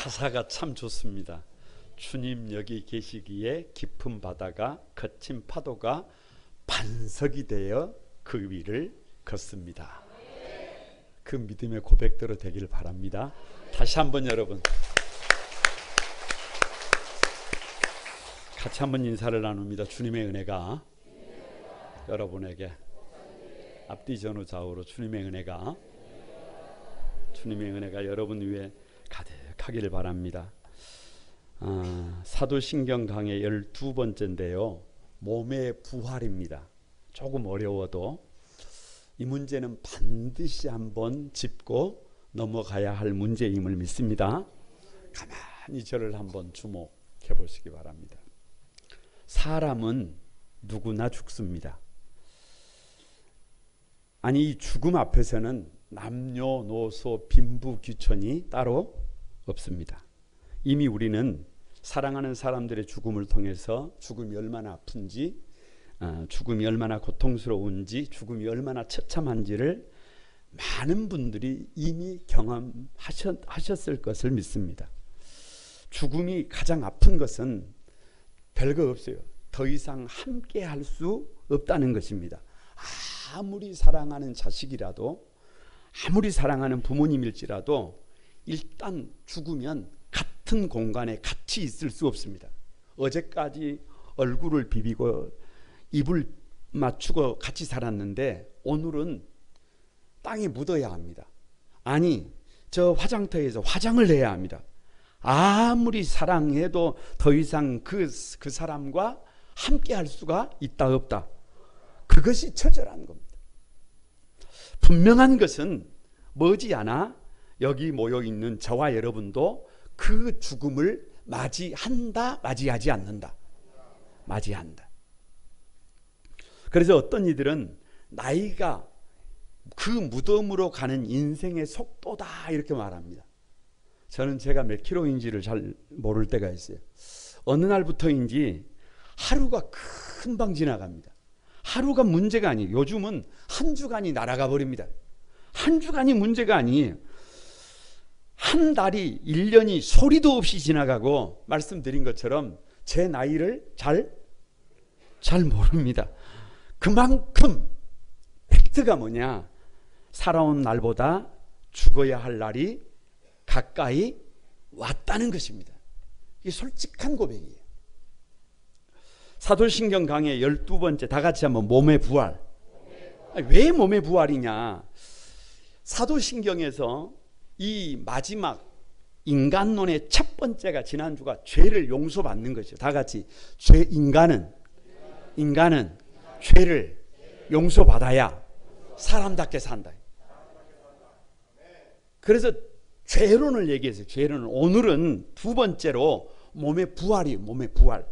가사가 참 좋습니다. 주님 여기 계시기에 깊은 바다가 거친 파도가 반석이 되어 그 위를 걷습니다. 그 믿음의 고백대로 되길 바랍니다. 다시 한번 여러분 같이 한번 인사를 나눕니다. 주님의 은혜가 여러분에게 앞뒤 전후 좌우로 주님의 은혜가 여러분 위에 가득하기를 바랍니다. 사도신경 강의 12번째인데요. 몸의 부활입니다. 조금 어려워도 이 문제는 반드시 한번 짚고 넘어가야 할 문제임을 믿습니다. 가만히 저를 한번 주목해 보시기 바랍니다. 사람은 누구나 죽습니다. 아니, 이 죽음 앞에서는 남녀노소 빈부귀천이 따로 없습니다. 이미 우리는 사랑하는 사람들의 죽음을 통해서 죽음이 얼마나 아픈지, 죽음이 얼마나 고통스러운지, 죽음이 얼마나 처참한지를 많은 분들이 이미 경험하셨을 것을 믿습니다. 죽음이 가장 아픈 것은 별거 없어요. 더 이상 함께 할 수 없다는 것입니다. 아무리 사랑하는 자식이라도, 아무리 사랑하는 부모님일지라도 일단 죽으면 같은 공간에 같이 있을 수 없습니다. 어제까지 얼굴을 비비고 입을 맞추고 같이 살았는데 오늘은 땅에 묻어야 합니다. 아니, 저 화장터에서 화장을 해야 합니다. 아무리 사랑해도 더 이상 그 사람과 함께 할 수가 있다 없다. 그것이 처절한 겁니다. 분명한 것은 머지않아 여기 모여있는 저와 여러분도 그 죽음을 맞이한다, 맞이하지 않는다. 맞이한다. 그래서 어떤 이들은 나이가 그 무덤으로 가는 인생의 속도다 이렇게 말합니다. 저는 제가 몇 킬로인지를 잘 모를 때가 있어요. 어느 날부터인지 하루가 금방 지나갑니다. 하루가 문제가 아니에요. 요즘은 한 주간이 날아가 버립니다. 한 주간이 문제가 아니에요. 한 달이 1년이 소리도 없이 지나가고, 말씀드린 것처럼 제 나이를 잘 모릅니다. 그만큼 팩트가 뭐냐, 살아온 날보다 죽어야 할 날이 가까이 왔다는 것입니다. 이게 솔직한 고백이에요. 사도신경 강의 12번째, 다 같이 한번 몸의 부활. 왜 몸의 부활이냐, 사도신경에서 이 마지막 인간론의 첫 번째가 지난주가 죄를 용서받는 것이죠. 다 같이 인간은 죄를 용서받아야 사람답게 산다. 그래서 죄론을 얘기했어요. 죄론을. 오늘은 두 번째로 몸의 부활이에요. 몸의 부활.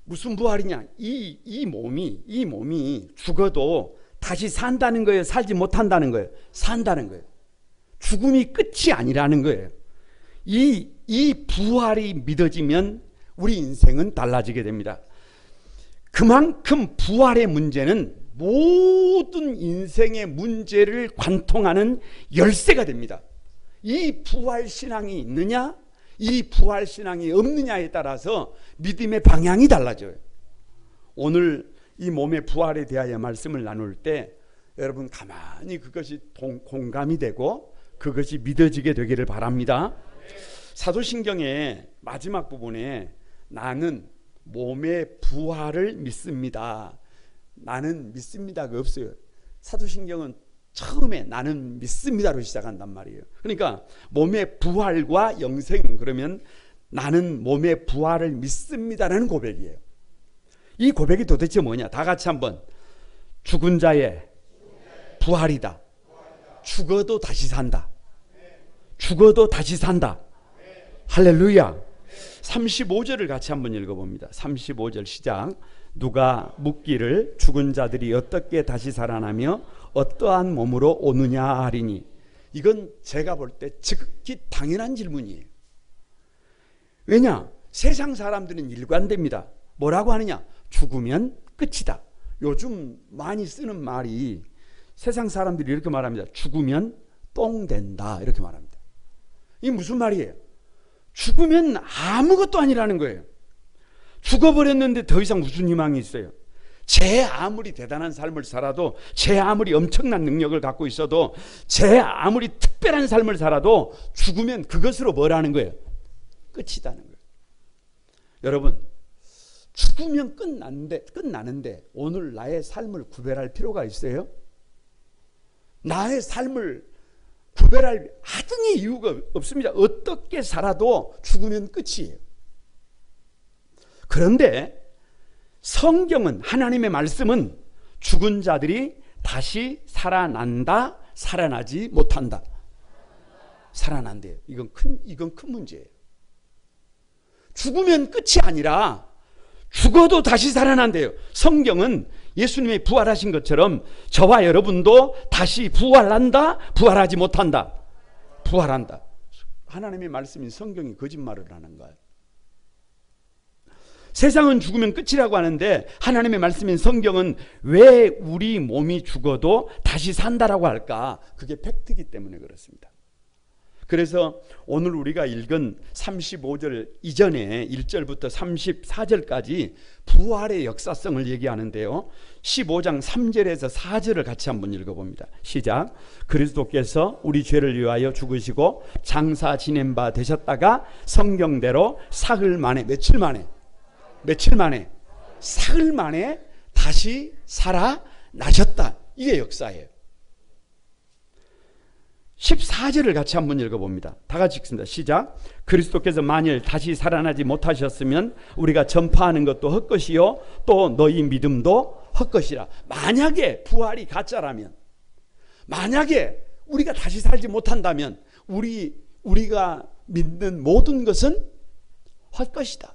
무슨 부활이냐? 이 몸이 죽어도 다시 산다는 거예요? 살지 못한다는 거예요? 산다는 거예요. 죽음이 끝이 아니라는 거예요. 이 부활이 믿어지면 우리 인생은 달라지게 됩니다. 그만큼 부활의 문제는 모든 인생의 문제를 관통하는 열쇠가 됩니다. 이 부활 신앙이 있느냐, 이 부활 신앙이 없느냐에 따라서 믿음의 방향이 달라져요. 오늘 이 몸의 부활에 대하여 말씀을 나눌 때 여러분 가만히 그것이 공감이 되고 그것이 믿어지게 되기를 바랍니다. 사도신경의 마지막 부분에 나는 몸의 부활을 믿습니다. 나는 믿습니다가 없어요. 사도신경은 처음에 나는 믿습니다로 시작한단 말이에요. 그러니까 몸의 부활과 영생, 그러면 나는 몸의 부활을 믿습니다라는 고백이에요. 이 고백이 도대체 뭐냐? 다 같이 한번. 죽은 자의 부활이다. 죽어도 다시 산다. 죽어도 다시 산다. 할렐루야. 35절을 같이 한번 읽어봅니다. 35절 시작. 누가 묻기를 죽은 자들이 어떻게 다시 살아나며 어떠한 몸으로 오느냐 하리니. 이건 제가 볼 때 지극히 당연한 질문이에요. 왜냐? 세상 사람들은 일관됩니다. 뭐라고 하느냐? 죽으면 끝이다. 요즘 많이 쓰는 말이, 세상 사람들이 이렇게 말합니다. 죽으면 똥 된다, 이렇게 말합니다. 이게 무슨 말이에요? 죽으면 아무것도 아니라는 거예요. 죽어버렸는데 더 이상 무슨 희망이 있어요? 제 아무리 대단한 삶을 살아도, 제 아무리 엄청난 능력을 갖고 있어도, 제 아무리 특별한 삶을 살아도 죽으면 그것으로 뭐라는 거예요? 끝이다는 거예요. 여러분, 죽으면 끝나는데 오늘 나의 삶을 구별할 필요가 있어요? 나의 삶을 구별할 하등의 이유가 없습니다. 어떻게 살아도 죽으면 끝이에요. 그런데 성경은, 하나님의 말씀은 죽은 자들이 다시 살아난다, 살아나지 못한다. 살아난대요. 이건 큰 문제예요. 죽으면 끝이 아니라 죽어도 다시 살아난대요. 성경은 예수님이 부활하신 것처럼 저와 여러분도 다시 부활한다, 부활하지 못한다. 부활한다. 하나님의 말씀인 성경이 거짓말을 하는 거예요. 세상은 죽으면 끝이라고 하는데 하나님의 말씀인 성경은 왜 우리 몸이 죽어도 다시 산다라고 할까? 그게 팩트이기 때문에 그렇습니다. 그래서 오늘 우리가 읽은 35절 이전에 1절부터 34절까지 부활의 역사성을 얘기하는데요, 15장 3절에서 4절을 같이 한번 읽어봅니다. 시작. 그리스도께서 우리 죄를 위하여 죽으시고 장사 지낸 바 되셨다가 성경대로 사흘 만에, 며칠 만에 사흘 만에 다시 살아나셨다. 이게 역사예요. 14절을 같이 한번 읽어봅니다. 다 같이 읽습니다. 시작. 그리스도께서 만일 다시 살아나지 못하셨으면 우리가 전파하는 것도 헛것이요 또 너희 믿음도 헛것이라. 만약에 부활이 가짜라면, 만약에 우리가 다시 살지 못한다면 우리가 믿는 모든 것은 헛것이다.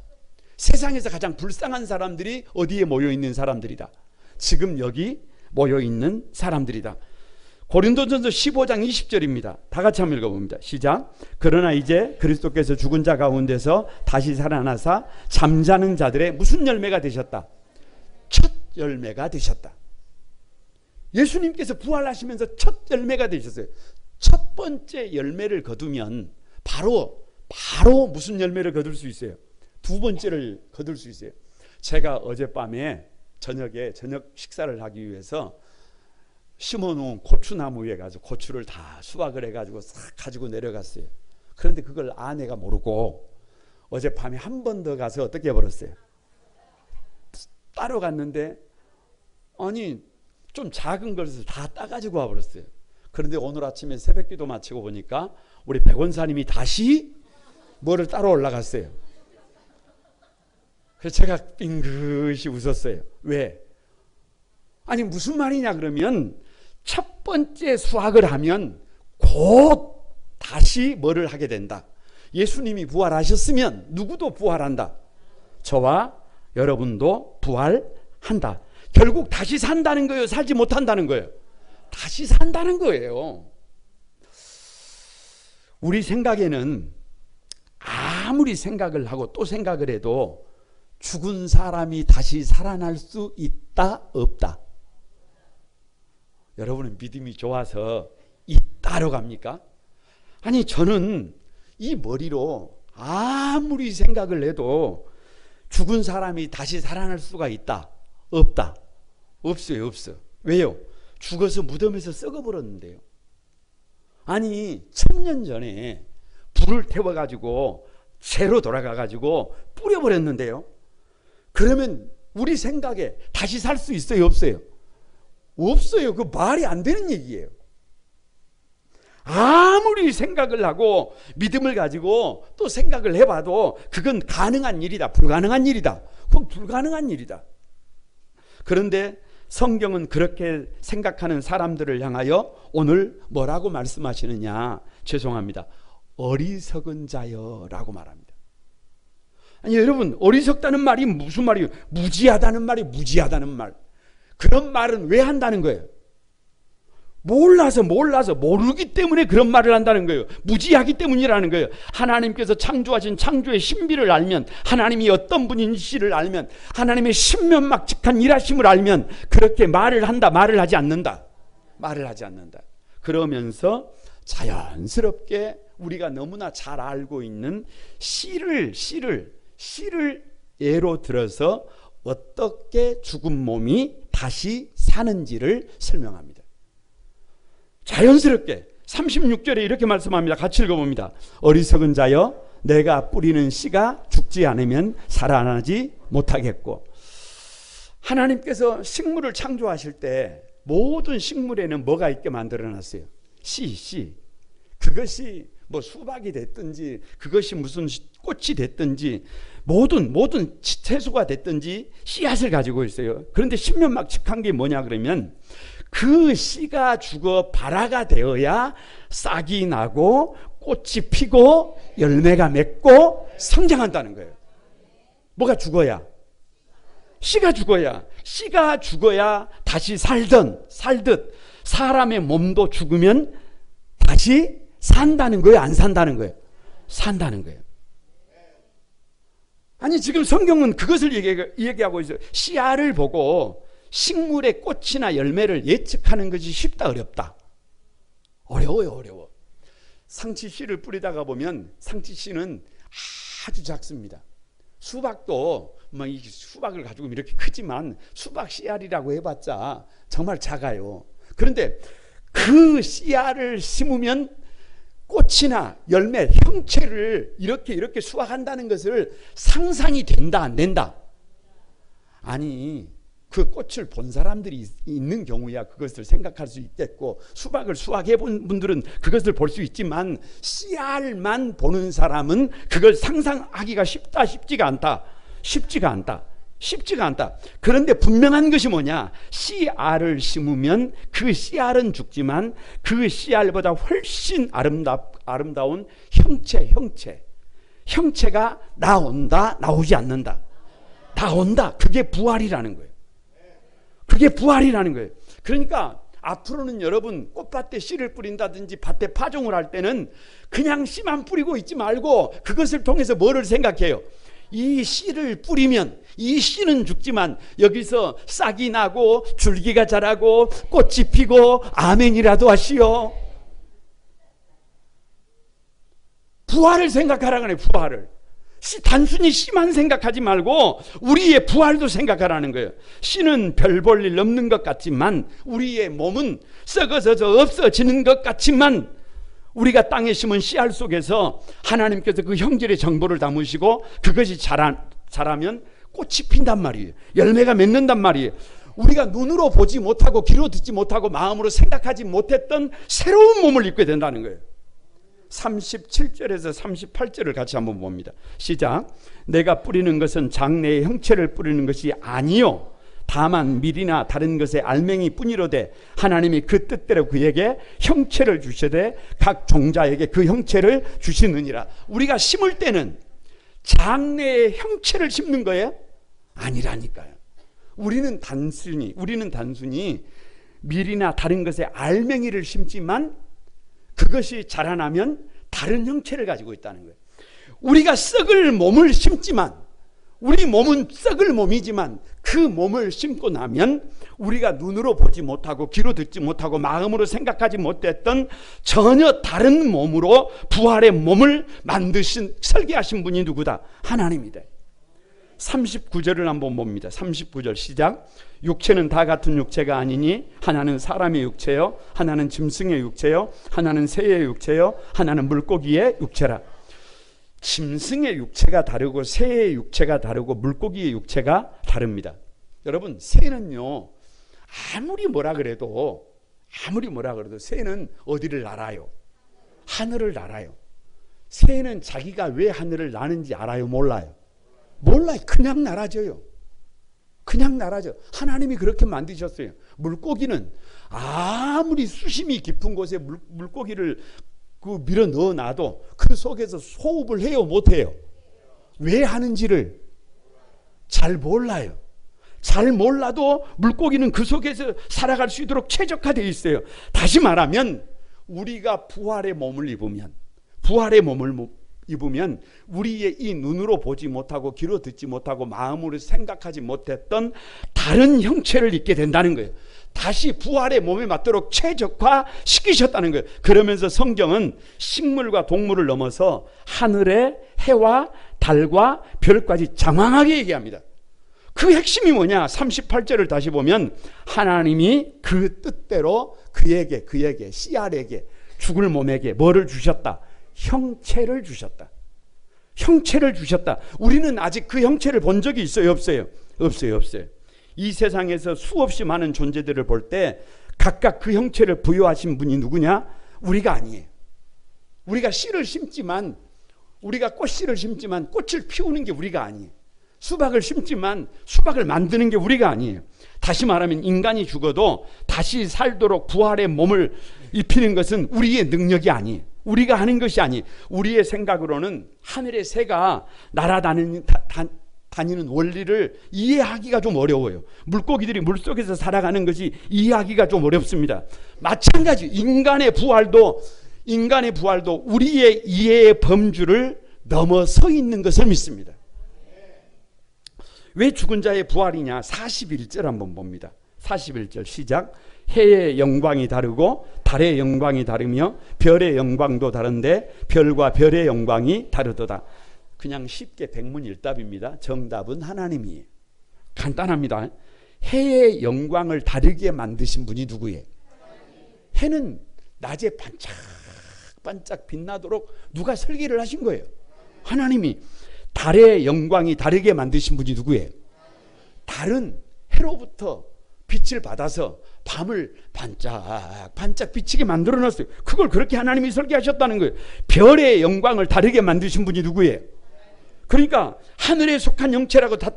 세상에서 가장 불쌍한 사람들이 어디에 모여있는 사람들이다? 지금 여기 모여있는 사람들이다. 고린도전서 15장 20절입니다. 다 같이 한번 읽어봅니다. 시작. 그러나 이제 그리스도께서 죽은 자 가운데서 다시 살아나사 잠자는 자들의 무슨 열매가 되셨다? 첫 열매가 되셨다. 예수님께서 부활하시면서 첫 열매가 되셨어요. 첫 번째 열매를 거두면 바로 무슨 열매를 거둘 수 있어요? 두 번째를 거둘 수 있어요. 제가 어젯밤에 저녁에 저녁 식사를 하기 위해서 심어놓은 고추나무 위에 가서 고추를 다 수확을 해가지고 싹 가지고 내려갔어요. 그런데 그걸 아내가 모르고 어젯밤에 한 번 더 가서 어떻게 해버렸어요? 따러 갔는데 아니 좀 작은 것을 다 따가지고 와버렸어요. 그런데 오늘 아침에 새벽기도 마치고 보니까 우리 백원사님이 다시 뭐를 따러 올라갔어요. 그래서 제가 빙긋이 웃었어요. 왜? 아니 무슨 말이냐 그러면 첫 번째 수확을 하면 곧 다시 뭐를 하게 된다. 예수님이 부활하셨으면 누구도 부활한다. 저와 여러분도 부활한다. 결국 다시 산다는 거예요? 살지 못한다는 거예요? 다시 산다는 거예요. 우리 생각에는 아무리 생각을 하고 또 생각을 해도 죽은 사람이 다시 살아날 수 있다 없다? 여러분은 믿음이 좋아서 있다로 갑니까? 아니 저는 이 머리로 아무리 생각을 해도 죽은 사람이 다시 살아날 수가 있다 없다? 없어요. 없어. 왜요? 죽어서 무덤에서 썩어버렸는데요. 아니 1000년 전에 불을 태워가지고 새로 돌아가가지고 뿌려버렸는데요. 그러면 우리 생각에 다시 살 수 있어요 없어요? 없어요. 그 말이 안 되는 얘기예요. 아무리 생각을 하고 믿음을 가지고 또 생각을 해봐도 그건 가능한 일이다 불가능한 일이다. 그건 불가능한 일이다. 그런데 성경은 그렇게 생각하는 사람들을 향하여 오늘 뭐라고 말씀하시느냐? 죄송합니다. 어리석은 자여 라고 말합니다. 아니 여러분 어리석다는 말이 무슨 말이에요? 무지하다는 말이 무지하다는 말. 그런 말은 왜 한다는 거예요? 몰라서 모르기 때문에 그런 말을 한다는 거예요. 무지하기 때문이라는 거예요. 하나님께서 창조하신 창조의 신비를 알면, 하나님이 어떤 분인지를 알면, 하나님의 신면막직한 일하심을 알면 그렇게 말을 한다, 말을 하지 않는다. 말을 하지 않는다. 그러면서 자연스럽게 우리가 너무나 잘 알고 있는 씨를 예로 들어서 어떻게 죽은 몸이 다시 사는지를 설명합니다. 자연스럽게 36절에 이렇게 말씀합니다. 같이 읽어봅니다. 어리석은 자여, 내가 뿌리는 씨가 죽지 않으면 살아나지 못하겠고. 하나님께서 식물을 창조하실 때 모든 식물에는 뭐가 있게 만들어놨어요? 씨. 그것이 뭐 수박이 됐든지, 그것이 무슨 꽃이 됐든지, 모든 채소가 됐든지 씨앗을 가지고 있어요. 그런데 신명막측한 게 뭐냐 그러면, 그 씨가 죽어 발화가 되어야 싹이 나고 꽃이 피고 열매가 맺고 성장한다는 거예요. 뭐가 죽어야? 씨가 죽어야 다시 살듯 사람의 몸도 죽으면 다시 산다는 거예요? 안 산다는 거예요? 산다는 거예요. 아니, 지금 성경은 그것을 얘기하고 있어요. 씨알을 보고 식물의 꽃이나 열매를 예측하는 것이 쉽다, 어렵다? 어려워요. 상치 씨를 뿌리다가 보면 상치 씨는 아주 작습니다. 수박도 뭐 이 수박을 가지고 이렇게 크지만 수박 씨알이라고 해봤자 정말 작아요. 그런데 그 씨알을 심으면 꽃이나 열매, 형체를 이렇게 수확한다는 것을 상상이 된다, 안 된다? 아니, 그 꽃을 본 사람들이 있는 경우야 그것을 생각할 수 있겠고, 수박을 수확해 본 분들은 그것을 볼 수 있지만 씨알만 보는 사람은 그걸 상상하기가 쉽지가 않다. 그런데 분명한 것이 뭐냐? 씨알을 심으면 그 씨알은 죽지만 그 씨알보다 훨씬 아름다운 형체가 나오지 않는다. 나온다. 그게 부활이라는 거예요. 그러니까 앞으로는 여러분 꽃밭에 씨를 뿌린다든지 밭에 파종을 할 때는 그냥 씨만 뿌리고 있지 말고 그것을 통해서 뭐를 생각해요? 이 씨를 뿌리면 이 씨는 죽지만 여기서 싹이 나고 줄기가 자라고 꽃이 피고 아멘이라도 하시오. 부활을 생각하라고 하네. 부활을. 단순히 씨만 생각하지 말고 우리의 부활도 생각하라는 거예요. 씨는 별 볼 일 없는 것 같지만 우리의 몸은 썩어져서 없어지는 것 같지만 우리가 땅에 심은 씨알 속에서 하나님께서 그 형질의 정보를 담으시고 그것이 자라면 꽃이 핀단 말이에요. 열매가 맺는단 말이에요. 우리가 눈으로 보지 못하고 귀로 듣지 못하고 마음으로 생각하지 못했던 새로운 몸을 입게 된다는 거예요. 37절에서 38절을 같이 한번 봅니다. 시작. 내가 뿌리는 것은 장래의 형체를 뿌리는 것이 아니요 다만 밀이나 다른 것의 알맹이 뿐이로되 하나님이 그 뜻대로 그에게 형체를 주시되 각 종자에게 그 형체를 주시느니라. 우리가 심을 때는 장래의 형체를 심는 거예요? 아니라니까요. 우리는 단순히 밀이나 다른 것의 알맹이를 심지만 그것이 자라나면 다른 형체를 가지고 있다는 거예요. 우리가 썩을 몸을 심지만, 우리 몸은 썩을 몸이지만 그 몸을 심고 나면 우리가 눈으로 보지 못하고 귀로 듣지 못하고 마음으로 생각하지 못했던 전혀 다른 몸으로 부활의 몸을 설계하신 분이 누구다? 하나님이다. 39절을 한번 봅니다. 39절 시작. 육체는 다 같은 육체가 아니니 하나는 사람의 육체요 하나는 짐승의 육체요 하나는 새의 육체요 하나는 물고기의 육체라. 짐승의 육체가 다르고 새의 육체가 다르고 물고기의 육체가 다릅니다. 여러분, 새는요 아무리 뭐라 그래도 새는 어디를 날아요? 하늘을 날아요. 새는 자기가 왜 하늘을 나는지 알아요? 몰라요? 그냥 날아져요. 하나님이 그렇게 만드셨어요. 물고기는 아무리 수심이 깊은 곳에 물고기를 밀어 넣어놔도 그 속에서 호흡을 해요, 못해요? 왜 하는지를 잘 몰라요. 잘 몰라도 물고기는 그 속에서 살아갈 수 있도록 최적화되어 있어요. 다시 말하면 우리가 부활의 몸을 입으면 우리의 이 눈으로 보지 못하고 귀로 듣지 못하고 마음으로 생각하지 못했던 다른 형체를 입게 된다는 거예요. 다시 부활의 몸에 맞도록 최적화시키셨다는 거예요. 그러면서 성경은 식물과 동물을 넘어서 하늘의 해와 달과 별까지 장황하게 얘기합니다. 그 핵심이 뭐냐? 38절을 다시 보면 하나님이 그 뜻대로 그에게 CR에게 죽을 몸에게 뭐를 주셨다? 형체를 주셨다. 형체를 주셨다. 우리는 아직 그 형체를 본 적이 있어요? 없어요? 없어요. 이 세상에서 수없이 많은 존재들을 볼 때 각각 그 형체를 부여하신 분이 누구냐? 우리가 아니에요. 우리가 씨를 심지만, 우리가 꽃씨를 심지만 꽃을 피우는 게 우리가 아니에요. 수박을 심지만 수박을 만드는 게 우리가 아니에요. 다시 말하면 인간이 죽어도 다시 살도록 부활의 몸을 입히는 것은 우리의 능력이 아니에요. 우리가 하는 것이 아니에요. 우리의 생각으로는 하늘의 새가 날아다니는 원리를 이해하기가 좀 어려워요. 물고기들이 물속에서 살아가는 것이 이해하기가 좀 어렵습니다. 마찬가지 인간의 부활도 우리의 이해의 범주를 넘어서 있는 것을 믿습니다. 왜 죽은 자의 부활이냐? 41절 한번 봅니다. 41절 시작. 해의 영광이 다르고 달의 영광이 다르며 별의 영광도 다른데 별과 별의 영광이 다르도다. 그냥 쉽게 백문일답입니다. 정답은 하나님이에요. 간단합니다. 해의 영광을 다르게 만드신 분이 누구예요? 해는 낮에 반짝반짝 빛나도록 누가 설계를 하신 거예요? 하나님이. 달의 영광이 다르게 만드신 분이 누구예요? 달은 해로부터 빛을 받아서 밤을 반짝반짝 비치게 만들어 놨어요. 그걸 그렇게 하나님이 설계하셨다는 거예요. 별의 영광을 다르게 만드신 분이 누구예요? 그러니까 하늘에 속한 형체라고 다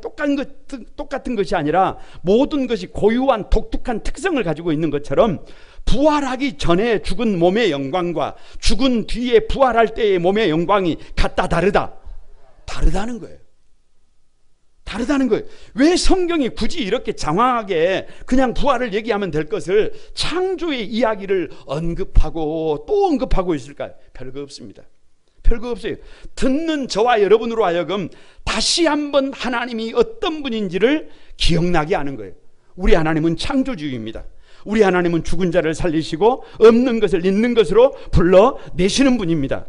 똑같은 것이 아니라 모든 것이 고유한 독특한 특성을 가지고 있는 것처럼 부활하기 전에 죽은 몸의 영광과 죽은 뒤에 부활할 때의 몸의 영광이 같다 다르다는 거예요. 다르다는 거예요. 왜 성경이 굳이 이렇게 장황하게 그냥 부활을 얘기하면 될 것을 창조의 이야기를 언급하고 또 언급하고 있을까요? 별거 없습니다. 별거 없어요. 듣는 저와 여러분으로 하여금 다시 한번 하나님이 어떤 분인지를 기억나게 하는 거예요. 우리 하나님은 창조주입니다. 우리 하나님은 죽은 자를 살리시고 없는 것을 있는 것으로 불러내시는 분입니다.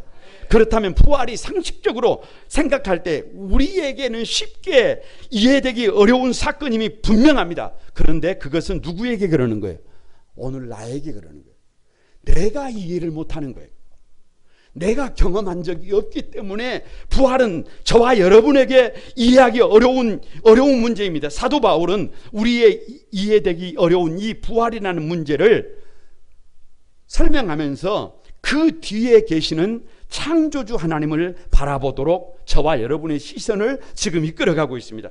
그렇다면 부활이 상식적으로 생각할 때 우리에게는 쉽게 이해되기 어려운 사건임이 분명합니다. 그런데 그것은 누구에게 그러는 거예요? 오늘 나에게 그러는 거예요. 내가 이해를 못하는 거예요. 내가 경험한 적이 없기 때문에 부활은 저와 여러분에게 이해하기 어려운 문제입니다. 사도 바울은 우리의 이해되기 어려운 이 부활이라는 문제를 설명하면서 그 뒤에 계시는 창조주 하나님을 바라보도록 저와 여러분의 시선을 지금 이끌어가고 있습니다.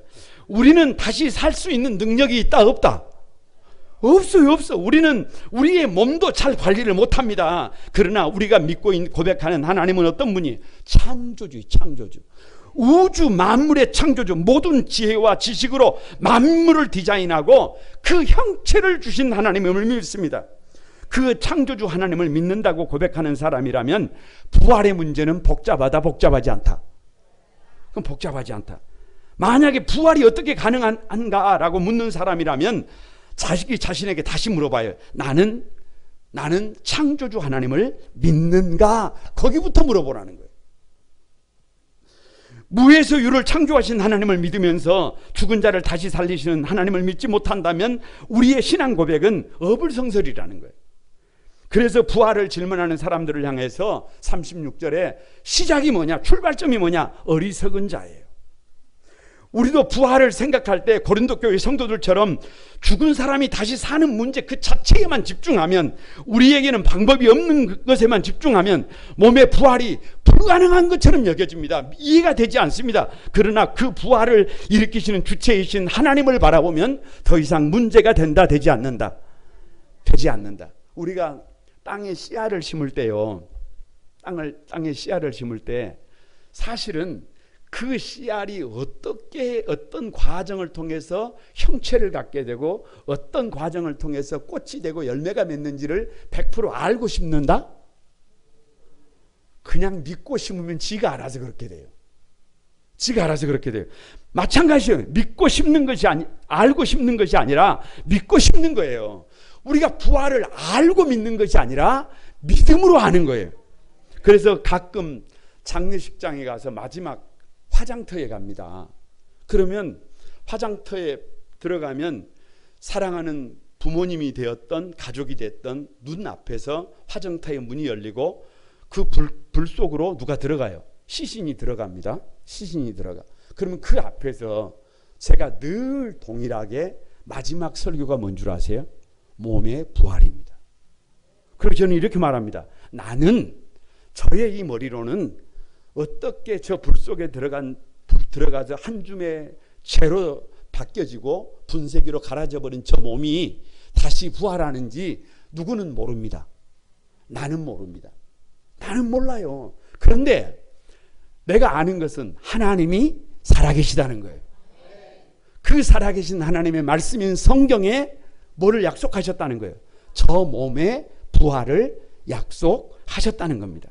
우리는 다시 살 수 있는 능력이 있다 없다? 없어요. 우리는 우리의 몸도 잘 관리를 못합니다. 그러나 우리가 믿고 고백하는 하나님은 어떤 분이? 창조주. 우주 만물의 창조주, 모든 지혜와 지식으로 만물을 디자인하고 그 형체를 주신 하나님을 믿습니다. 그 창조주 하나님을 믿는다고 고백하는 사람이라면 부활의 문제는 복잡하지 않다. 그럼 복잡하지 않다. 만약에 부활이 어떻게 가능한가라고 묻는 사람이라면 자신에게 다시 물어봐요. 나는 창조주 하나님을 믿는가? 거기부터 물어보라는 거예요. 무에서 유를 창조하신 하나님을 믿으면서 죽은 자를 다시 살리시는 하나님을 믿지 못한다면 우리의 신앙 고백은 어불성설이라는 거예요. 그래서 부활을 질문하는 사람들을 향해서 36절에 시작이 뭐냐? 출발점이 뭐냐? 어리석은 자예요. 우리도 부활을 생각할 때 고린도 교회 성도들처럼 죽은 사람이 다시 사는 문제 그 자체에만 집중하면, 우리에게는 방법이 없는 것에만 집중하면 몸의 부활이 불가능한 것처럼 여겨집니다. 이해가 되지 않습니다. 그러나 그 부활을 일으키시는 주체이신 하나님을 바라보면 더 이상 문제가 된다, 되지 않는다. 우리가 땅에 씨알을 심을 때요, 땅에 씨알을 심을 때 사실은 그 씨알이 어떤 과정을 통해서 형체를 갖게 되고 어떤 과정을 통해서 꽃이 되고 열매가 맺는지를 100% 알고 심는다? 그냥 믿고 심으면 지가 알아서 그렇게 돼요. 지가 알아서 그렇게 돼요. 마찬가지예요. 믿고 싶는 것이 알고 싶는 것이 아니라 믿고 싶는 거예요. 우리가 부활을 알고 믿는 것이 아니라 믿음으로 아는 거예요. 그래서 가끔 장례식장에 가서 마지막 화장터에 갑니다. 그러면 화장터에 들어가면 사랑하는 부모님이 되었던 가족이 됐던 눈앞에서 화장터의 문이 열리고 그 불 속으로 누가 들어가요? 시신이 들어갑니다. 시신이 들어가. 그러면 그 앞에서 제가 늘 동일하게 마지막 설교가 뭔 줄 아세요? 몸의 부활입니다. 그리고 저는 이렇게 말합니다. 나는 저의 이 머리로는 어떻게 저 불 속에 들어가서 한 줌의 재로 바뀌어지고 분쇄기로 갈아져 버린 저 몸이 다시 부활하는지 누구는 모릅니다. 나는 모릅니다. 나는 몰라요. 그런데 내가 아는 것은 하나님이 살아계시다는 거예요. 그 살아계신 하나님의 말씀인 성경에 뭐를 약속하셨다는 거예요? 저 몸의 부활을 약속하셨다는 겁니다.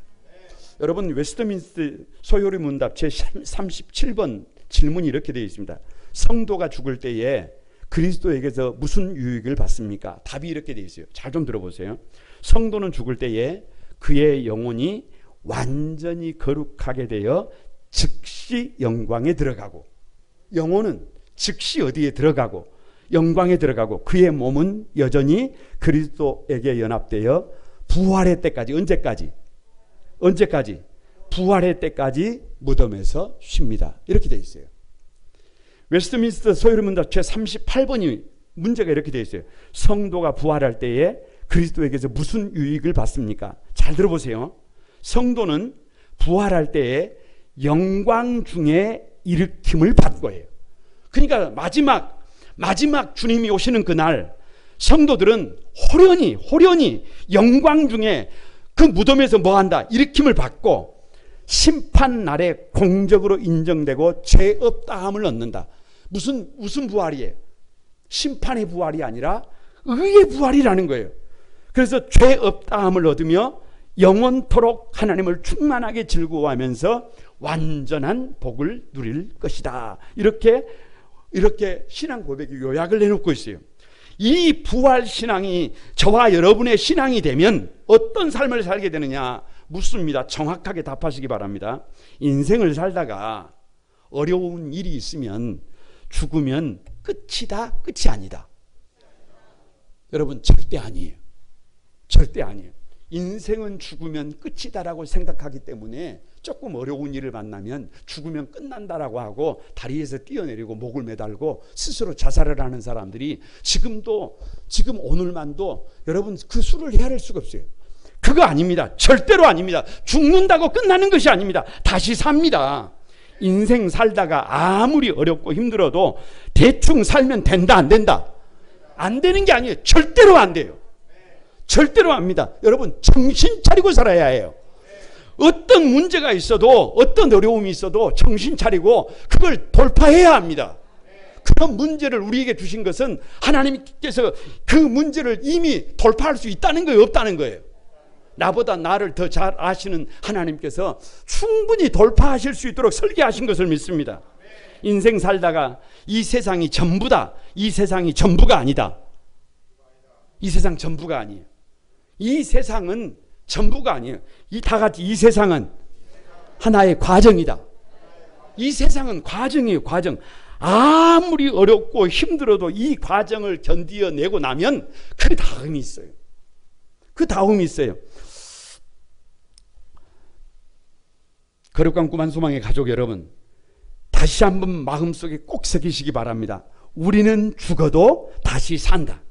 여러분, 웨스트민스터 소요리 문답 제37번 질문이 이렇게 되어 있습니다. 성도가 죽을 때에 그리스도에게서 무슨 유익을 받습니까? 답이 이렇게 되어 있어요. 잘 좀 들어보세요. 성도는 죽을 때에 그의 영혼이 완전히 거룩하게 되어 즉시 영광에 들어가고, 영혼은 즉시 어디에 들어가고 영광에 들어가고, 그의 몸은 여전히 그리스도에게 연합되어 부활의 때까지, 언제까지? 부활의 때까지 무덤에서 쉽니다. 이렇게 되어 있어요. 웨스트민스터 소요리 문답 제38번이 문제가 이렇게 되어 있어요. 성도가 부활할 때에 그리스도에게서 무슨 유익을 받습니까? 잘 들어보세요. 성도는 부활할 때에 영광 중에 일으킴을 받고요. 그러니까 마지막 주님이 오시는 그날 성도들은 호련히 영광 중에 그 무덤에서 뭐한다? 일으킴을 받고 심판날에 공적으로 인정되고 죄 없다함을 얻는다. 무슨 부활이에요? 심판의 부활이 아니라 의의 부활이라는 거예요. 그래서 죄 없다함을 얻으며 영원토록 하나님을 충만하게 즐거워하면서 완전한 복을 누릴 것이다. 이렇게 신앙 고백이 요약을 내놓고 있어요. 이 부활 신앙이 저와 여러분의 신앙이 되면 어떤 삶을 살게 되느냐 묻습니다. 정확하게 답하시기 바랍니다. 인생을 살다가 어려운 일이 있으면 죽으면 끝이다, 끝이 아니다. 여러분, 절대 아니에요. 절대 아니에요. 인생은 죽으면 끝이다라고 생각하기 때문에 조금 어려운 일을 만나면 죽으면 끝난다라고 하고 다리에서 뛰어내리고 목을 매달고 스스로 자살을 하는 사람들이 지금 오늘만도 여러분 그 수를 헤아릴 수가 없어요. 그거 아닙니다. 절대로 아닙니다. 죽는다고 끝나는 것이 아닙니다. 다시 삽니다. 인생 살다가 아무리 어렵고 힘들어도 대충 살면 된다, 안 된다? 안 되는 게 아니에요. 절대로 안 돼요. 절대로 압니다. 여러분, 정신 차리고 살아야 해요. 어떤 문제가 있어도, 어떤 어려움이 있어도 정신 차리고 그걸 돌파해야 합니다. 그런 문제를 우리에게 주신 것은 하나님께서 그 문제를 이미 돌파할 수 있다는 거예요, 없다는 거예요? 나보다 나를 더 잘 아시는 하나님께서 충분히 돌파하실 수 있도록 설계하신 것을 믿습니다. 인생 살다가 이 세상이 전부다, 이 세상이 전부가 아니다. 이 세상 전부가 아니에요. 이 세상은 전부가 아니에요. 이 세상은 하나의 과정이다. 이 세상은 과정이에요, 과정. 아무리 어렵고 힘들어도 이 과정을 견디어내고 나면 그 다음이 있어요. 그 다음이 있어요. 거룩한 꿈 한 소망의 가족 여러분, 다시 한번 마음속에 꼭 새기시기 바랍니다. 우리는 죽어도 다시 산다.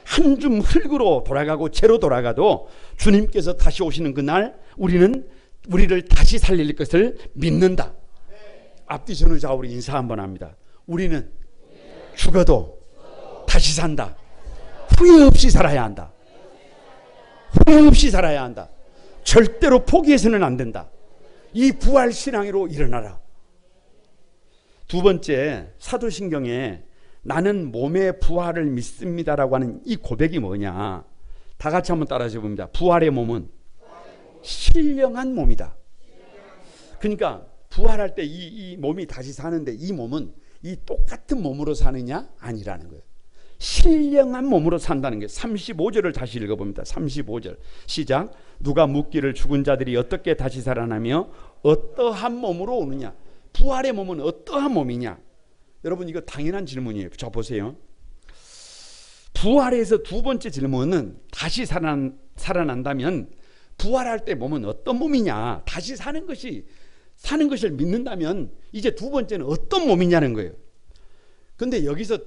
한 줌 흙으로 돌아가고 재로 돌아가도 주님께서 다시 오시는 그날 우리를 다시 살릴 것을 믿는다. 앞뒤 전후 좌우로 인사 한번 합니다. 우리는 죽어도 다시 산다. 후회 없이 살아야 한다. 후회 없이 살아야 한다. 절대로 포기해서는 안 된다. 이 부활 신앙으로 일어나라. 두 번째, 사도신경에 나는 몸의 부활을 믿습니다라고 하는 이 고백이 뭐냐? 다 같이 한번 따라해 봅니다. 부활의 몸은 신령한 몸이다. 그러니까 부활할 때 이 몸이 다시 사는데 이 몸은 이 똑같은 몸으로 사느냐? 아니라는 거예요. 신령한 몸으로 산다는 게 35절을 다시 읽어봅니다. 35절 시작. 누가 묻기를 죽은 자들이 어떻게 다시 살아나며 어떠한 몸으로 오느냐. 부활의 몸은 어떠한 몸이냐. 여러분 이거 당연한 질문이에요. 저 보세요. 부활에서 두 번째 질문은 다시 살아난다면 부활할 때 몸은 어떤 몸이냐. 다시 사는 것을 믿는다면 이제 두 번째는 어떤 몸이냐는 거예요. 근데 여기서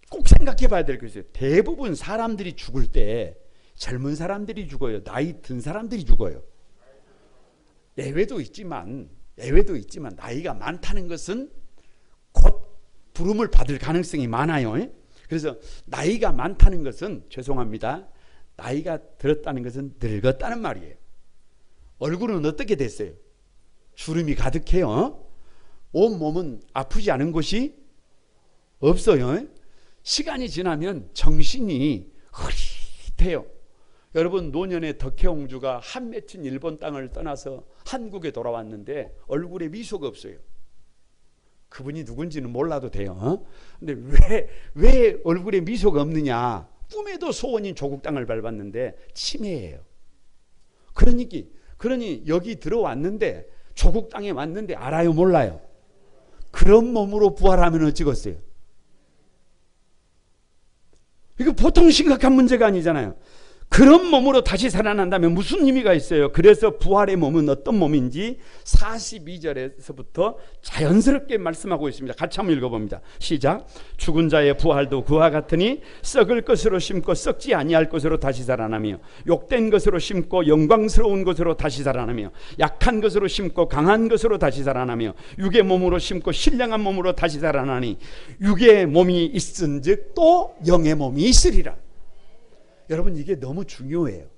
꼭 생각해 봐야 될 것이 대부분 사람들이 죽을 때 젊은 사람들이 죽어요. 나이 든 사람들이 죽어요. 예외도 있지만 나이가 많다는 것은 곧 부름을 받을 가능성이 많아요. 그래서 나이가 많다는 것은 죄송합니다. 나이가 들었다는 것은 늙었다는 말이에요. 얼굴은 어떻게 됐어요? 주름이 가득해요. 온 몸은 아프지 않은 곳이 없어요. 시간이 지나면 정신이 흐릿해요. 여러분 노년의 덕혜옹주가 한 맺힌 일본 땅을 떠나서 한국에 돌아왔는데 얼굴에 미소가 없어요. 그분이 누군지는 몰라도 돼요. 근데 왜 얼굴에 미소가 없느냐? 꿈에도 소원인 조국 땅을 밟았는데 치매예요. 그러니 여기 들어왔는데 조국 땅에 왔는데 알아요, 몰라요? 그런 몸으로 부활하면 어찌겠어요? 이거 보통 심각한 문제가 아니잖아요. 그런 몸으로 다시 살아난다면 무슨 의미가 있어요? 그래서 부활의 몸은 어떤 몸인지 42절에서부터 자연스럽게 말씀하고 있습니다. 같이 한번 읽어봅니다. 시작. 죽은 자의 부활도 그와 같으니 썩을 것으로 심고 썩지 아니할 것으로 다시 살아나며 욕된 것으로 심고 영광스러운 것으로 다시 살아나며 약한 것으로 심고 강한 것으로 다시 살아나며 육의 몸으로 심고 신령한 몸으로 다시 살아나니 육의 몸이 있은즉 또 영의 몸이 있으리라. 여러분 이게 너무 중요해요.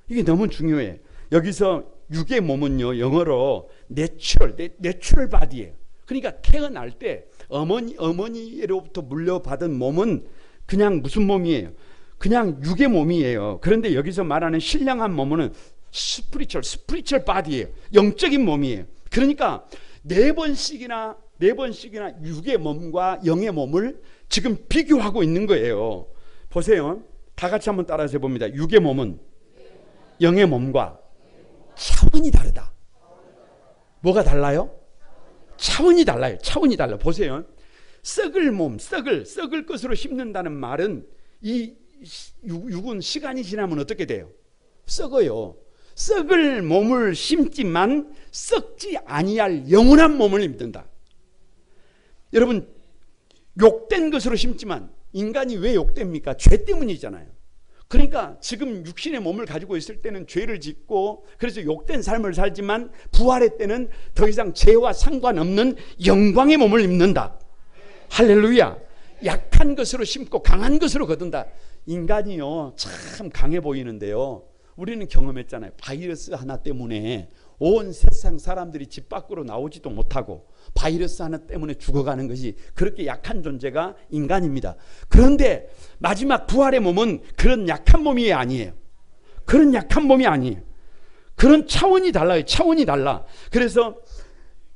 이게 너무 중요해. 여기서 육의 몸은요 영어로 내추럴 바디예요. 그러니까 태어날 때 어머니로부터 물려받은 몸은 그냥 무슨 몸이에요? 그냥 육의 몸이에요. 그런데 여기서 말하는 신령한 몸은 스피리추얼 바디예요. 영적인 몸이에요. 그러니까 네 번씩이나 육의 몸과 영의 몸을 지금 비교하고 있는 거예요. 보세요. 다 같이 한번 따라서 해봅니다. 육의 몸은 영의 몸과 차원이 다르다. 뭐가 달라요? 차원이 달라요. 차원이 달라. 보세요. 썩을 몸, 썩을 것으로 심는다는 말은 이 육은 시간이 지나면 어떻게 돼요? 썩어요. 썩을 몸을 심지만 썩지 아니할 영원한 몸을 심는다. 여러분 욕된 것으로 심지만 인간이 왜 욕됩니까? 죄 때문이잖아요. 그러니까 지금 육신의 몸을 가지고 있을 때는 죄를 짓고 그래서 욕된 삶을 살지만 부활의 때는 더 이상 죄와 상관없는 영광의 몸을 입는다. 할렐루야. 약한 것으로 심고 강한 것으로 거둔다. 인간이요 참 강해 보이는데요, 우리는 경험했잖아요. 바이러스 하나 때문에 온 세상 사람들이 집 밖으로 나오지도 못하고 바이러스 하나 때문에 죽어가는 것이 그렇게 약한 존재가 인간입니다. 그런데 마지막 부활의 몸은 그런 약한 몸이 아니에요. 그런 약한 몸이 아니에요. 그런 차원이 달라요. 차원이 달라. 그래서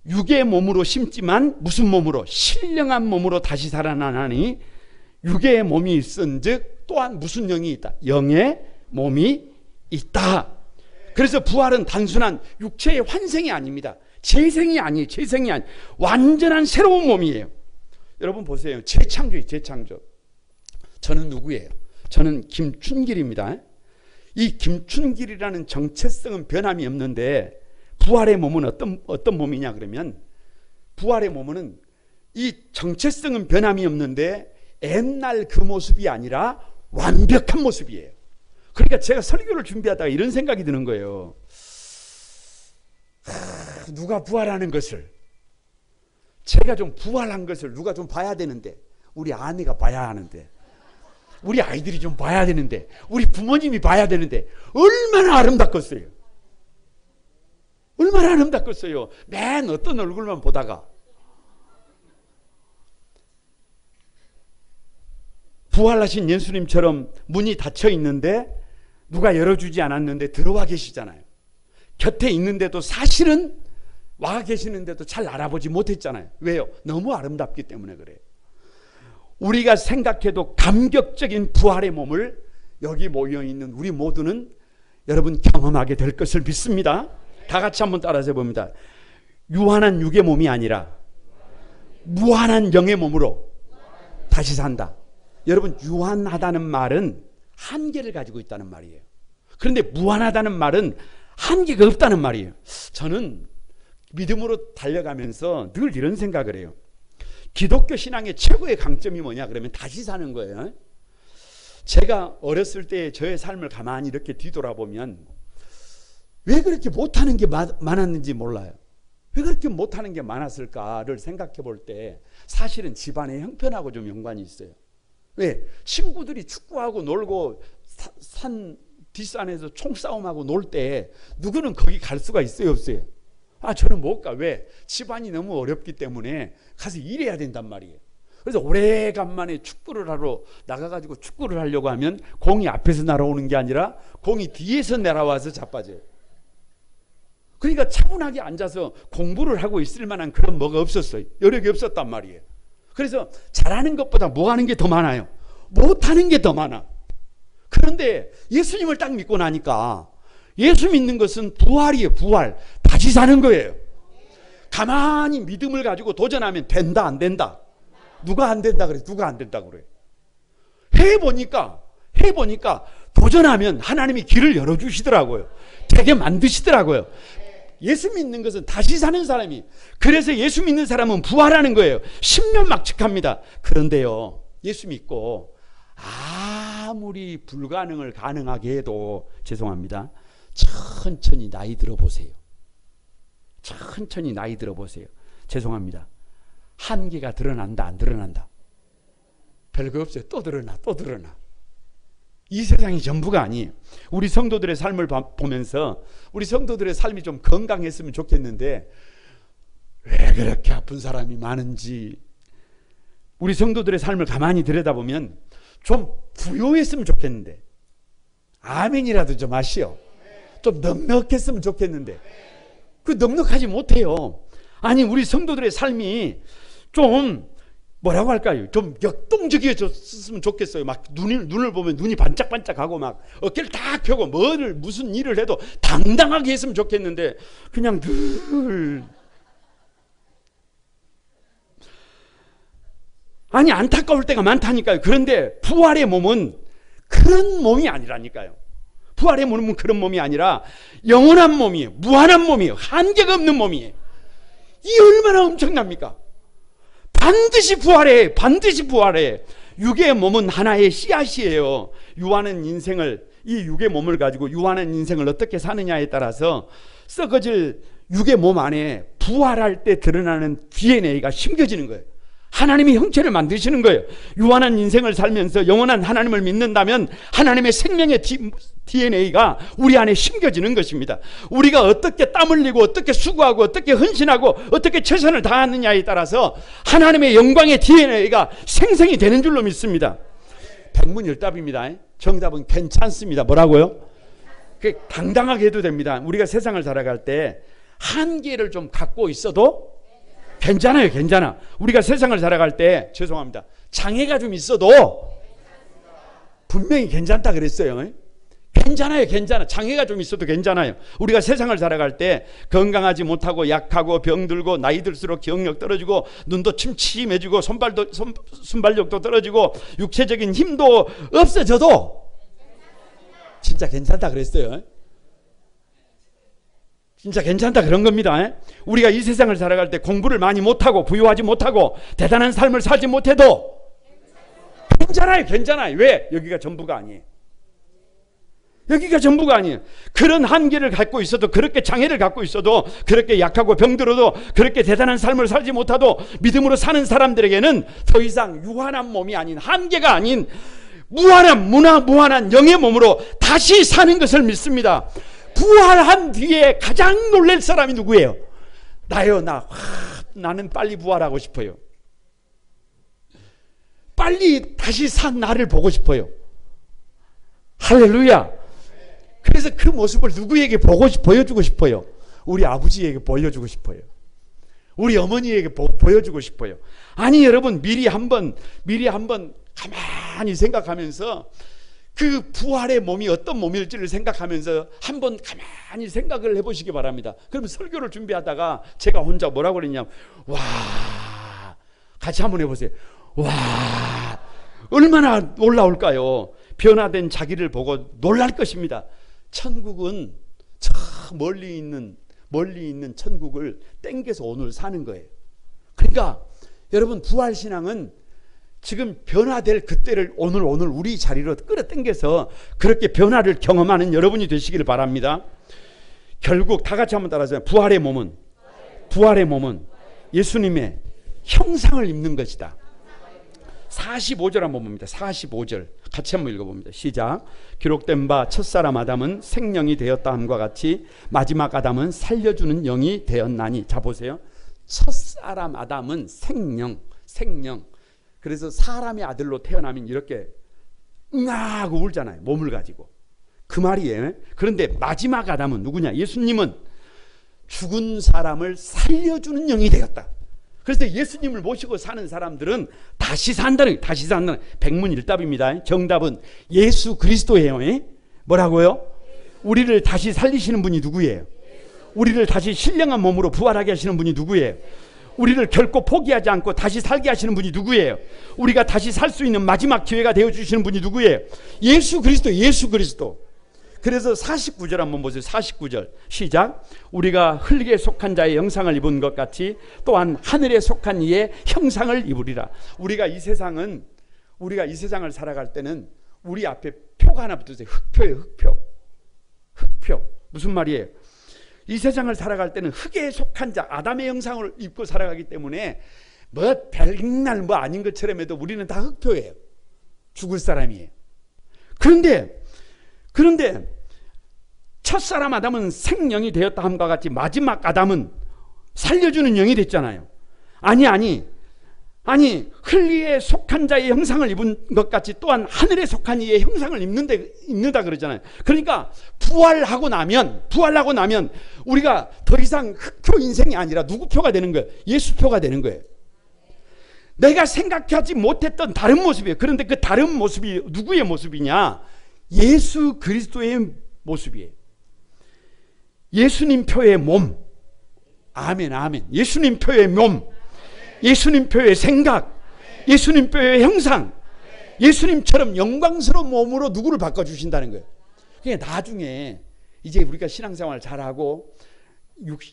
육의 몸으로 심지만 무슨 몸으로? 신령한 몸으로 다시 살아나니 육의 몸이 있은즉 또한 무슨 영이 있다? 영의 몸이 있다. 그래서 부활은 단순한 육체의 환생이 아닙니다. 재생이 아니에요. 재생이 아니에요. 완전한 새로운 몸이에요. 여러분 보세요. 재창조예요. 재창조. 저는 누구예요? 저는 김춘길입니다. 이 김춘길이라는 정체성은 변함이 없는데 부활의 몸은 어떤 몸이냐 그러면 부활의 몸은 이 정체성은 변함이 없는데 옛날 그 모습이 아니라 완벽한 모습이에요. 그러니까 제가 설교를 준비하다가 이런 생각이 드는 거예요. 누가 부활하는 것을, 제가 좀 부활한 것을 누가 좀 봐야 되는데, 우리 아내가 봐야 하는데, 우리 아이들이 좀 봐야 되는데, 우리 부모님이 봐야 되는데 얼마나 아름답겠어요. 얼마나 아름답겠어요. 맨 어떤 얼굴만 보다가. 부활하신 예수님처럼 문이 닫혀 있는데 누가 열어주지 않았는데 들어와 계시잖아요. 곁에 있는데도 사실은 와 계시는데도 잘 알아보지 못했잖아요. 왜요? 너무 아름답기 때문에 그래요. 우리가 생각해도 감격적인 부활의 몸을 여기 모여있는 우리 모두는 여러분 경험하게 될 것을 믿습니다. 다 같이 한번 따라서 봅니다. 유한한 육의 몸이 아니라 무한한 영의 몸으로 다시 산다. 여러분, 유한하다는 말은 한계를 가지고 있다는 말이에요. 그런데 무한하다는 말은 한계가 없다는 말이에요. 저는 믿음으로 달려가면서 늘 이런 생각을 해요. 기독교 신앙의 최고의 강점이 뭐냐 그러면 다시 사는 거예요. 제가 어렸을 때 저의 삶을 가만히 이렇게 뒤돌아보면 왜 그렇게 못하는 게 많았는지 몰라요. 왜 그렇게 못하는 게 많았을까를 생각해 볼 때 사실은 집안의 형편하고 좀 연관이 있어요. 왜? 친구들이 축구하고 놀고 산 뒷산에서 총싸움하고 놀 때 누구는 거기 갈 수가 있어요, 없어요? 아, 저는 못 가. 왜? 집안이 너무 어렵기 때문에 가서 일해야 된단 말이에요. 그래서 오래간만에 축구를 하러 나가가지고 축구를 하려고 하면 공이 앞에서 날아오는 게 아니라 공이 뒤에서 날아와서 자빠져요. 그러니까 차분하게 앉아서 공부를 하고 있을 만한 그런 뭐가 없었어요. 여력이 없었단 말이에요. 그래서 잘하는 것보다 못하는 게 더 많아요. 못하는 게 더 많아. 그런데 예수님을 딱 믿고 나니까 예수 믿는 것은 부활이에요. 부활. 다시 사는 거예요. 가만히 믿음을 가지고 도전하면 된다 안 된다. 누가 안 된다 그래? 누가 안 된다 그래? 해보니까 도전하면 하나님이 길을 열어주시더라고요. 되게 만드시더라고요. 예수 믿는 것은 다시 사는 사람이, 그래서 예수 믿는 사람은 부활하는 거예요. 십면막측합니다. 그런데요, 예수 믿고 아무리 불가능을 가능하게 해도 죄송합니다. 천천히 나이 들어보세요. 천천히 나이 들어보세요. 죄송합니다. 한계가 드러난다 안 드러난다? 별거 없어요. 또 드러나. 이 세상이 전부가 아니에요. 우리 성도들의 삶을 보면서 우리 성도들의 삶이 좀 건강했으면 좋겠는데 왜 그렇게 아픈 사람이 많은지, 우리 성도들의 삶을 가만히 들여다보면 좀 부요했으면 좋겠는데, 아멘이라도 좀 하시오. 좀 넉넉했으면 좋겠는데 그 넉넉하지 못해요. 아니, 우리 성도들의 삶이 좀 뭐라고 할까요? 좀 역동적이었으면 좋겠어요. 막 눈을 보면 눈이 반짝반짝하고 막 어깨를 딱 펴고 무슨 일을 해도 당당하게 했으면 좋겠는데 그냥 늘, 아니 안타까울 때가 많다니까요. 그런데 부활의 몸은 그런 몸이 아니라니까요. 부활의 몸은 그런 몸이 아니라 영원한 몸이에요. 무한한 몸이에요. 한계가 없는 몸이에요. 이 얼마나 엄청납니까? 반드시 부활해. 반드시 부활해. 육의 몸은 하나의 씨앗이에요. 유한한 인생을, 이 육의 몸을 가지고 유한한 인생을 어떻게 사느냐에 따라서 썩어질 육의 몸 안에 부활할 때 드러나는 DNA가 심겨지는 거예요. 하나님이 형체를 만드시는 거예요. 유한한 인생을 살면서 영원한 하나님을 믿는다면 하나님의 생명의 DNA가 우리 안에 심겨지는 것입니다. 우리가 어떻게 땀 흘리고 어떻게 수고하고 어떻게 헌신하고 어떻게 최선을 다하느냐에 따라서 하나님의 영광의 DNA가 생성이 되는 줄로 믿습니다. 백문일답입니다. 정답은 괜찮습니다. 뭐라고요? 당당하게 해도 됩니다. 우리가 세상을 살아갈 때 한계를 좀 갖고 있어도 괜찮아요. 괜찮아. 우리가 세상을 살아갈 때, 죄송합니다, 장애가 좀 있어도 분명히 괜찮다 그랬어요. 괜찮아요. 괜찮아. 장애가 좀 있어도 괜찮아요. 우리가 세상을 살아갈 때 건강하지 못하고 약하고 병들고 나이 들수록 기억력 떨어지고 눈도 침침해지고 순발력도 떨어지고 육체적인 힘도 없어져도 진짜 괜찮다 그랬어요. 진짜 괜찮다 그런 겁니다. 우리가 이 세상을 살아갈 때 공부를 많이 못하고 부유하지 못하고 대단한 삶을 살지 못해도 괜찮아요. 괜찮아요. 왜? 여기가 전부가 아니에요. 여기가 전부가 아니에요. 그런 한계를 갖고 있어도, 그렇게 장애를 갖고 있어도, 그렇게 약하고 병들어도, 그렇게 대단한 삶을 살지 못하도 믿음으로 사는 사람들에게는 더 이상 유한한 몸이 아닌, 한계가 아닌 무한한 영의 몸으로 다시 사는 것을 믿습니다. 부활한 뒤에 가장 놀랄 사람이 누구예요? 나요. 나는 빨리 부활하고 싶어요. 빨리 다시 산 나를 보고 싶어요. 할렐루야. 그래서 그 모습을 누구에게 보여주고 싶어요? 우리 아버지에게 보여주고 싶어요. 우리 어머니에게 보여주고 싶어요. 아니 여러분, 미리 한번 가만히 생각하면서 그 부활의 몸이 어떤 몸일지를 생각하면서 한번 가만히 생각을 해보시기 바랍니다. 그러면 설교를 준비하다가 제가 혼자 뭐라고 그랬냐면, 와, 같이 한번 해보세요. 와, 얼마나 놀라울까요? 변화된 자기를 보고 놀랄 것입니다. 천국은 저 멀리 있는 천국을 땡겨서 오늘 사는 거예요. 그러니까 여러분, 부활신앙은 지금 변화될 그때를 오늘 우리 자리로 끌어당겨서 그렇게 변화를 경험하는 여러분이 되시기를 바랍니다. 결국 다 같이 한번 따라하세요. 부활의 몸은 예수님의 형상을 입는 것이다. 45절 한번 봅니다. 45절 같이 한번 읽어봅니다. 시작. 기록된 바 첫사람 아담은 생령이 되었다 함과 같이 마지막 아담은 살려주는 영이 되었나니. 자 보세요. 첫사람 아담은 생령. 그래서 사람의 아들로 태어나면 이렇게 응아하고 울잖아요. 몸을 가지고. 그 말이에요. 그런데 마지막 아담은 누구냐? 예수님은 죽은 사람을 살려주는 영이 되었다. 그래서 예수님을 모시고 사는 사람들은 다시 산다는 백문일답입니다. 정답은 예수 그리스도예요. 뭐라고요? 우리를 다시 살리시는 분이 누구예요? 우리를 다시 신령한 몸으로 부활하게 하시는 분이 누구예요? 우리를 결코 포기하지 않고 다시 살게 하시는 분이 누구예요? 우리가 다시 살 수 있는 마지막 기회가 되어주시는 분이 누구예요? 예수 그리스도. 그래서 49절 한번 보세요. 49절 시작. 우리가 흙에 속한 자의 형상을 입은 것 같이 또한 하늘에 속한 이의 형상을 입으리라. 우리가 이 세상을 살아갈 때는 우리 앞에 표가 하나 붙어있어요. 흙표예요. 흙표. 무슨 말이에요? 이 세상을 살아갈 때는 흙에 속한 자, 아담의 형상을 입고 살아가기 때문에 뭐 별날 뭐 아닌 것처럼 해도 우리는 다 흙표예요. 죽을 사람이에요. 그런데 첫사람 아담은 생령이 되었다 함과 같이 마지막 아담은 살려주는 영이 됐잖아요. 아니 흙에 속한 자의 형상을 입은 것 같이 또한 하늘에 속한 이의 형상을 입는다 그러잖아요. 그러니까 부활하고 나면 우리가 더 이상 흙표 인생이 아니라 누구 표가 되는 거예요? 예수 표가 되는 거예요. 내가 생각하지 못했던 다른 모습이에요. 그런데 그 다른 모습이 누구의 모습이냐? 예수 그리스도의 모습이에요. 예수님 표의 몸. 아멘. 예수님 표의 몸, 예수님 표의 생각, 예수님 표의 형상, 예수님처럼 영광스러운 몸으로 누구를 바꿔주신다는 거예요. 그러니까 나중에 이제 우리가 신앙생활 잘하고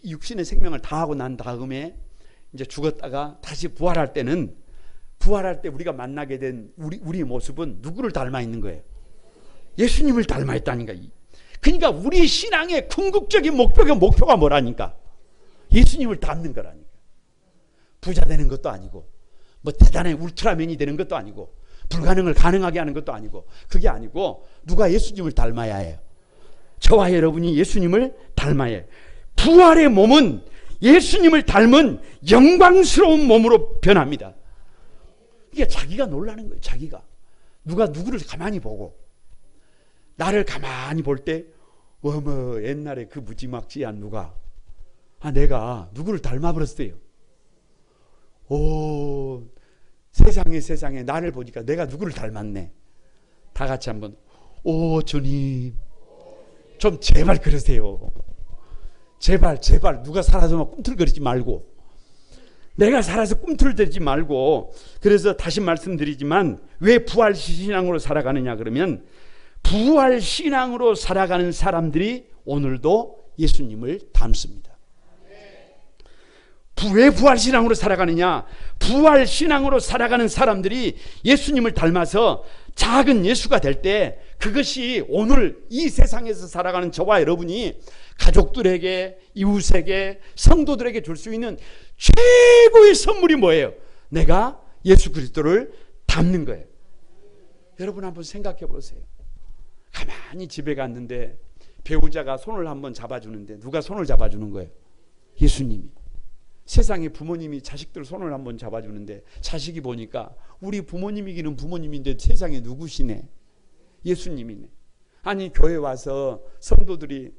육신의 생명을 다하고 난 다음에 이제 죽었다가 다시 부활할 때 우리가 만나게 된 우리의 모습은 누구를 닮아 있는 거예요? 예수님을 닮아 있다니까. 그러니까 우리 신앙의 궁극적인 목표가 뭐라니까? 예수님을 닮는 거라니까. 부자 되는 것도 아니고 뭐 대단한 울트라맨이 되는 것도 아니고 불가능을 가능하게 하는 것도 아니고, 그게 아니고 누가 예수님을 닮아야 해요? 저와 여러분이 예수님을 닮아야 해요. 부활의 몸은 예수님을 닮은 영광스러운 몸으로 변합니다. 이게 자기가 놀라는 거예요. 자기가 누구를 가만히 보고, 나를 가만히 볼 때 어머 옛날에 그 무지막지한 내가 누구를 닮아버렸어요. 오, 세상에 나를 보니까 내가 누구를 닮았네. 다 같이 한번 오 주님 좀 제발 그러세요. 제발 누가 살아서 막 꿈틀거리지 말고, 내가 살아서 꿈틀거리지 말고. 그래서 다시 말씀드리지만 왜 부활신앙으로 살아가느냐 그러면, 부활신앙으로 살아가는 사람들이 오늘도 예수님을 닮습니다. 왜 부활신앙으로 살아가느냐? 부활신앙으로 살아가는 사람들이 예수님을 닮아서 작은 예수가 될 때, 그것이 오늘 이 세상에서 살아가는 저와 여러분이 가족들에게, 이웃에게, 성도들에게 줄 수 있는 최고의 선물이 뭐예요? 내가 예수 그리스도를 닮는 거예요. 여러분 한번 생각해 보세요. 가만히 집에 갔는데 배우자가 손을 한번 잡아주는데 누가 손을 잡아주는 거예요? 예수님이. 세상에 부모님이 자식들 손을 한번 잡아주는데 자식이 보니까 우리 부모님이기는 부모님인데 세상에 누구시네? 예수님이네. 아니 교회 와서 성도들이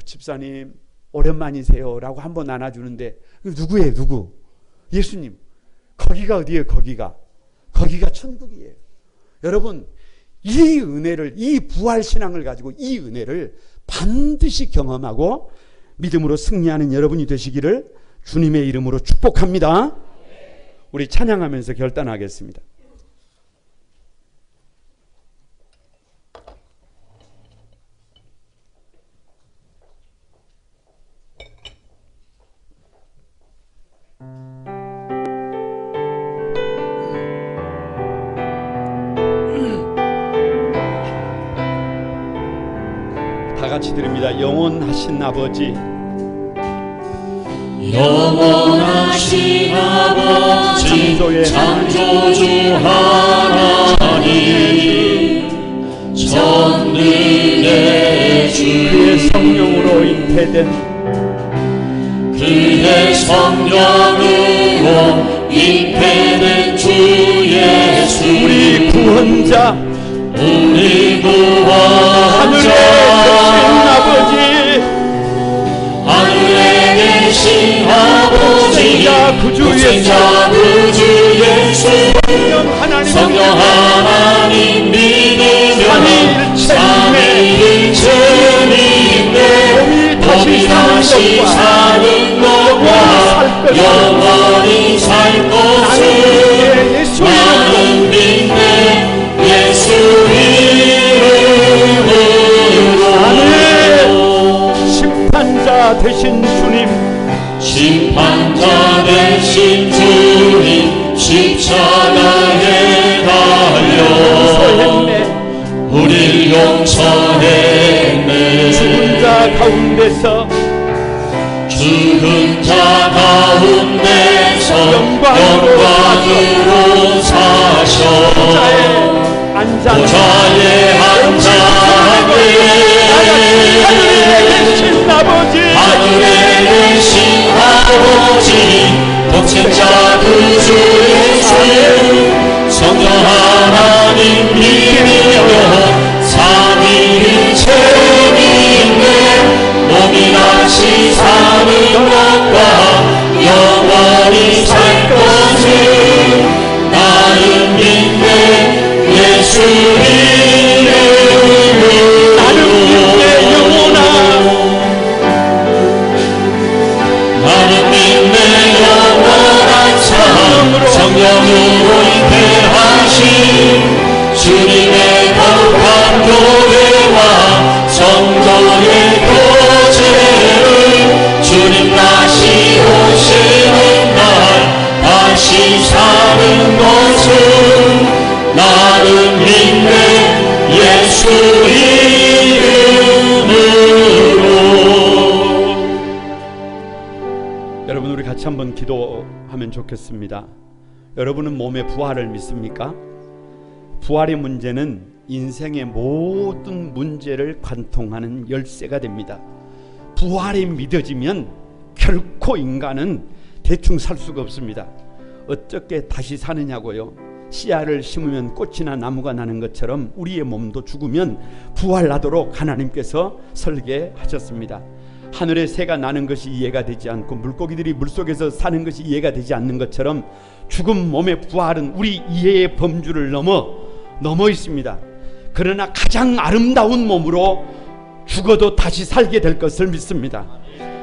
집사님 오랜만이세요 라고 한번 안아주는데 누구예요? 누구? 예수님. 거기가 어디예요? 거기가 천국이에요. 여러분, 이 은혜를, 이 부활신앙을 가지고 이 은혜를 반드시 경험하고 믿음으로 승리하는 여러분이 되시기를 주님의 이름으로 축복합니다. 우리 찬양하면서 결단하겠습니다. 다 같이 드립니다. 영원하신 아버지, 영원하신 아버지, 창조주 하나님, 전능의 주, 그의 성령으로 잉태된, 그의 성령으로 잉태된 주 예수, 우리 구원자, 우리 구원자, 하늘에 계신 아버지, 하늘에 계신 아버지, 독생자 구주 예수, 성령 하나님 믿으며 삼위일체님의 몸이 다시 사는 것과 영원히 살 것을 나는 믿네. 예수 이름으로. 심판자 되신 주님, 심판자 되신 주님, 십자가에 달려 우릴 용서했네. 죽은 자 가운데서 영광으로 사셔 보좌에 앉았네. 하늘에 계신 아버지, 독생자 구주 예수, 성령 하나님 믿으며 삼위일체 믿네. 몸이 다시 사는 것과 영원히 살 것을 나는 믿네. 예수 이름으로. 나는 믿네. 영원한 성령으로 잉태하신 주님의 거룩한 교회와 성도의 교제를 주님 다시 오시는 날 다시 사는 것을 나는 믿네. 예수 이름으로. 여러분, 우리 같이 한번 기도하면 좋겠습니다. 여러분은 몸의 부활을 믿습니까? 부활의 문제는 인생의 모든 문제를 관통하는 열쇠가 됩니다. 부활이 믿어지면 결코 인간은 대충 살 수가 없습니다. 어떻게 다시 사느냐고요? 씨앗을 심으면 꽃이나 나무가 나는 것처럼 우리의 몸도 죽으면 부활하도록 하나님께서 설계하셨습니다. 하늘의 새가 나는 것이 이해가 되지 않고 물고기들이 물속에서 사는 것이 이해가 되지 않는 것처럼 죽은 몸의 부활은 우리 이해의 범주를 넘어 있습니다. 그러나 가장 아름다운 몸으로 죽어도 다시 살게 될 것을 믿습니다.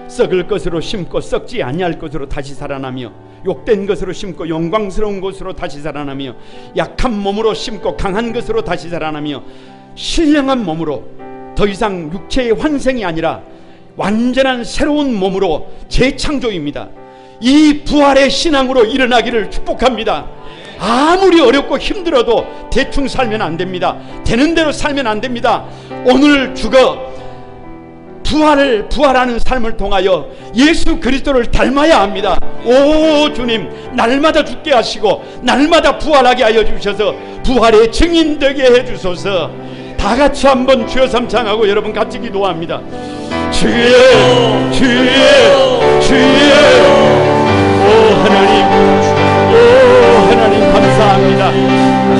썩을 것으로 심고 썩지 아니할 것으로 다시 살아나며, 욕된 것으로 심고 영광스러운 것으로 다시 살아나며, 약한 몸으로 심고 강한 것으로 다시 살아나며, 신령한 몸으로 더 이상 육체의 환생이 아니라 완전한 새로운 몸으로 재창조입니다. 이 부활의 신앙으로 일어나기를 축복합니다. 아무리 어렵고 힘들어도 대충 살면 안 됩니다. 되는 대로 살면 안 됩니다. 오늘 죽어 부활하는 삶을 통하여 예수 그리스도를 닮아야 합니다. 오 주님, 날마다 죽게 하시고 날마다 부활하게 하여 주셔서 부활의 증인 되게 해주소서. 다 같이 한번 주여 삼창하고 여러분 같이 기도합니다. 주의 오 하나님 감사합니다.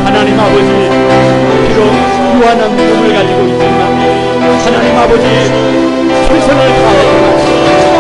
하나님 아버지, 비록 유한한 몸을 가지고 있지만 하나님 아버지 최선을 다하지만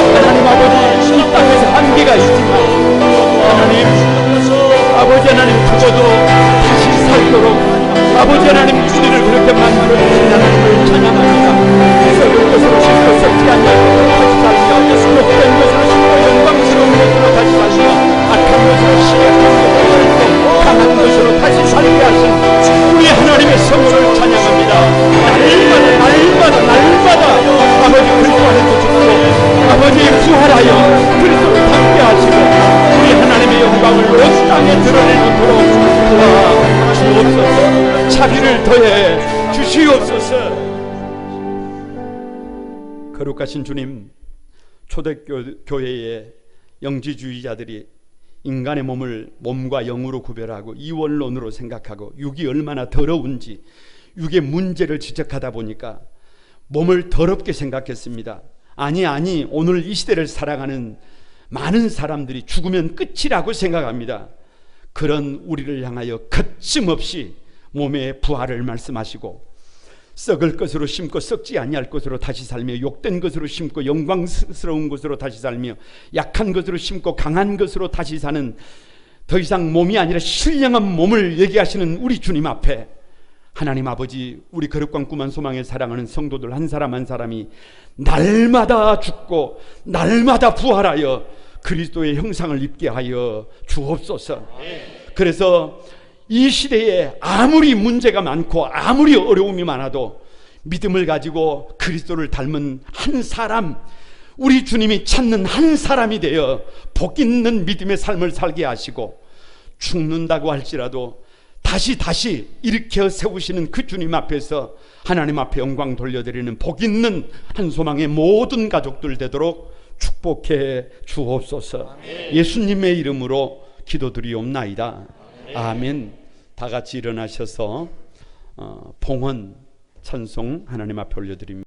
용서해 주시옵소서. 거룩하신 주님, 초대교회의 영지주의자들이 인간의 몸과 영으로 구별하고 이원론으로 생각하고 육이 얼마나 더러운지 육의 문제를 지적하다 보니까 몸을 더럽게 생각했습니다. 아니 오늘 이 시대를 살아가는 많은 사람들이 죽으면 끝이라고 생각합니다. 그런 우리를 향하여 거침없이 몸의 부활을 말씀하시고 썩을 것으로 심고 썩지 아니할 것으로 다시 살며 욕된 것으로 심고 영광스러운 것으로 다시 살며 약한 것으로 심고 강한 것으로 다시 사는 더 이상 몸이 아니라 신령한 몸을 얘기하시는 우리 주님 앞에 하나님 아버지, 우리 거룩한 꿈한 소망에 사랑하는 성도들 한 사람 한 사람이 날마다 죽고 날마다 부활하여 그리스도의 형상을 입게 하여 주옵소서. 그래서 이 시대에 아무리 문제가 많고 아무리 어려움이 많아도 믿음을 가지고 그리스도를 닮은 한 사람, 우리 주님이 찾는 한 사람이 되어 복 있는 믿음의 삶을 살게 하시고 죽는다고 할지라도 다시 일으켜 세우시는 그 주님 앞에서 하나님 앞에 영광 돌려드리는 복 있는 한 소망의 모든 가족들 되도록 축복해 주옵소서. 예수님의 이름으로 기도드리옵나이다. 아멘. 다 같이 일어나셔서 봉헌 찬송 하나님 앞에 올려드립니다.